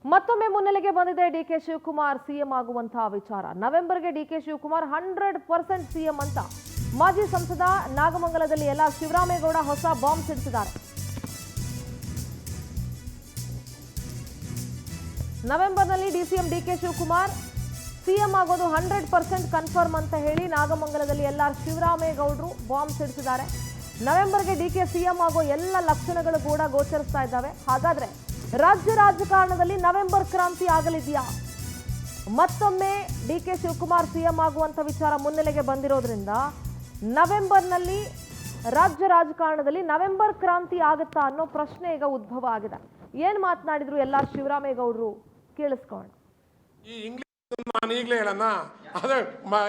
ಮತ್ತೊಮ್ಮೆ ಮುನ್ನೆಲೆಗೆ ಬಂದಿದೆ ಡಿಕೆ ಶಿವಕುಮಾರ್ ಸಿಎಂ ಆಗುವಂತಹ ವಿಚಾರ. ನವೆಂಬರ್ಗೆ ಡಿಕೆ ಶಿವಕುಮಾರ್ 100% ಸಿಎಂ ಅಂತ ಮಾಜಿ ಸಂಸದ ನಾಗಮಂಗಲದಲ್ಲಿ ಶಿವರಾಮೇಗೌಡ ಹೊಸ ಬಾಂಬ್ ಸಿಡಿಸಿದ್ದಾರೆ. ನವೆಂಬರ್ನಲ್ಲಿ ಡಿಸಿಎಂ ಡಿಕೆ ಶಿವಕುಮಾರ್ ಸಿಎಂ ಆಗೋದು 100% ಕನ್ಫರ್ಮ್ ಅಂತ ಹೇಳಿ ನಾಗಮಂಗಲದಲ್ಲಿ ಶಿವರಾಮೇಗೌಡರು ಬಾಂಬ್ ಸಿಡಿಸಿದ್ದಾರೆ. ನವೆಂಬರ್ಗೆ ಡಿಕೆ ಸಿಎಂ ಆಗೋ ಎಲ್ಲ ಲಕ್ಷಣಗಳು ಕೂಡ ಗೋಚರಿಸ್ತಾ ಇದ್ದಾವೆ. ಹಾಗಾದ್ರೆ ರಾಜ್ಯ ರಾಜಕಾರಣದಲ್ಲಿ ನವೆಂಬರ್ ಕ್ರಾಂತಿ ಆಗಲಿದೆಯಾ? ಮತ್ತೊಮ್ಮೆ ಡಿಕೆ ಶಿವಕುಮಾರ್ ಸಿಎಂ ಆಗುವಂತ ವಿಚಾರ ಮುನ್ನೆಲೆಗೆ ಬಂದಿರೋದ್ರಿಂದ ನವೆಂಬರ್ನಲ್ಲಿ ರಾಜ್ಯ ರಾಜಕಾರಣದಲ್ಲಿ ನವೆಂಬರ್ ಕ್ರಾಂತಿ ಆಗುತ್ತಾ ಅನ್ನೋ ಪ್ರಶ್ನೆ ಈಗ ಉದ್ಭವ ಆಗಿದೆ. ಏನ್ ಮಾತನಾಡಿದ್ರು ಶಿವರಾಮೇಗೌಡರು ಕೇಳಿಸ್ಕೊಳ್ಳೋಣ. ಈ ಇಂಗ್ಲಿಷ್ ನಾನು ಈಗಲೇ ಹೇಳೋಣ, ಅದೇ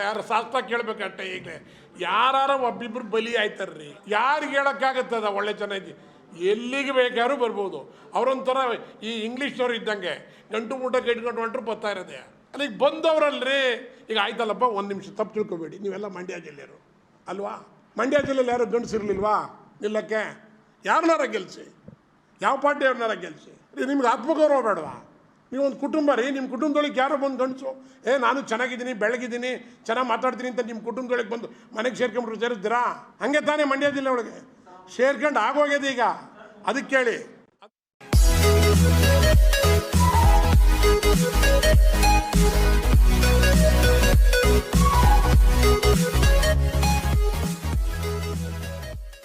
ಯಾರು ಶಾಸ್ತ್ರ ಕೇಳಬೇಕಟ್ಟೆ. ಈಗಲೇ ಯಾರು ಒಬ್ಬಿಬ್ರು ಬಲಿ ಆಯ್ತಾರ್ರಿ, ಯಾರಿಗೆ ಹೇಳೋಕ್ಕಾಗತ್ತದ? ಒಳ್ಳೆ ಚೆನ್ನಾಗಿ ಎಲ್ಲಿಗೆ ಬೇಕಾದ್ರೂ ಬರ್ಬೋದು. ಅವರೊಂಥರ ಈ ಇಂಗ್ಲೀಷ್ನವ್ರು ಇದ್ದಂಗೆ ಗಂಟು ಮೂಟಕ್ಕೆ ಇಟ್ಕೊಂಡು ಹೊಂಟ್ರು ಬರ್ತಾ ಇರೋದೆ. ಅಲ್ಲಿಗೆ ಬಂದವರಲ್ರಿ. ಈಗ ಆಯ್ತಲ್ಲಪ್ಪ, ಒಂದು ನಿಮಿಷ ತಪ್ಪು ತಿಳ್ಕೊಬೇಡಿ, ನೀವೆಲ್ಲ ಮಂಡ್ಯ ಜಿಲ್ಲೆಯವರು ಅಲ್ವಾ? ಮಂಡ್ಯ ಜಿಲ್ಲೆಯಲ್ಲಿ ಯಾರು ಗಂಡಸಿರ್ಲಿಲ್ವಾ ನಿಲ್ಲಕ್ಕೆ? ಯಾರನ್ನಾರ ಗೆಲ್ಸಿ, ಯಾವ ಪಾರ್ಟಿಯವ್ರನ್ನಾರ ಗೆಲ್ಸಿ. ನಿಮ್ಗೆ ಆತ್ಮಗೌರವ ಬೇಡವಾ? ನೀವೊಂದು ಕುಟುಂಬ ರೀ, ನಿಮ್ಮ ಕುಟುಂಬದೊಳಗೆ ಯಾರೋ ಬಂದು ಗಂಡಸು ನಾನು ಚೆನ್ನಾಗಿದ್ದೀನಿ, ಬೆಳಗಿದ್ದೀನಿ, ಚೆನ್ನಾಗಿ ಮಾತಾಡ್ತೀನಿ ಅಂತ ನಿಮ್ಮ ಕುಟುಂಬದೊಳಗೆ ಬಂದು ಮನೆಗೆ ಸೇರ್ಕೊಂಡ್ಬಿಟ್ರು ಸೇರಿಸ್ತೀರಾ? ಹಂಗೆ ತಾನೇ ಮಂಡ್ಯ ಜಿಲ್ಲೆ ಒಳಗೆ ಸೇರ್ಕೊಂಡು ಆಗೋಗ್ಯದ ಈಗ. ಅದಕ್ಕೆ ಕೇಳಿ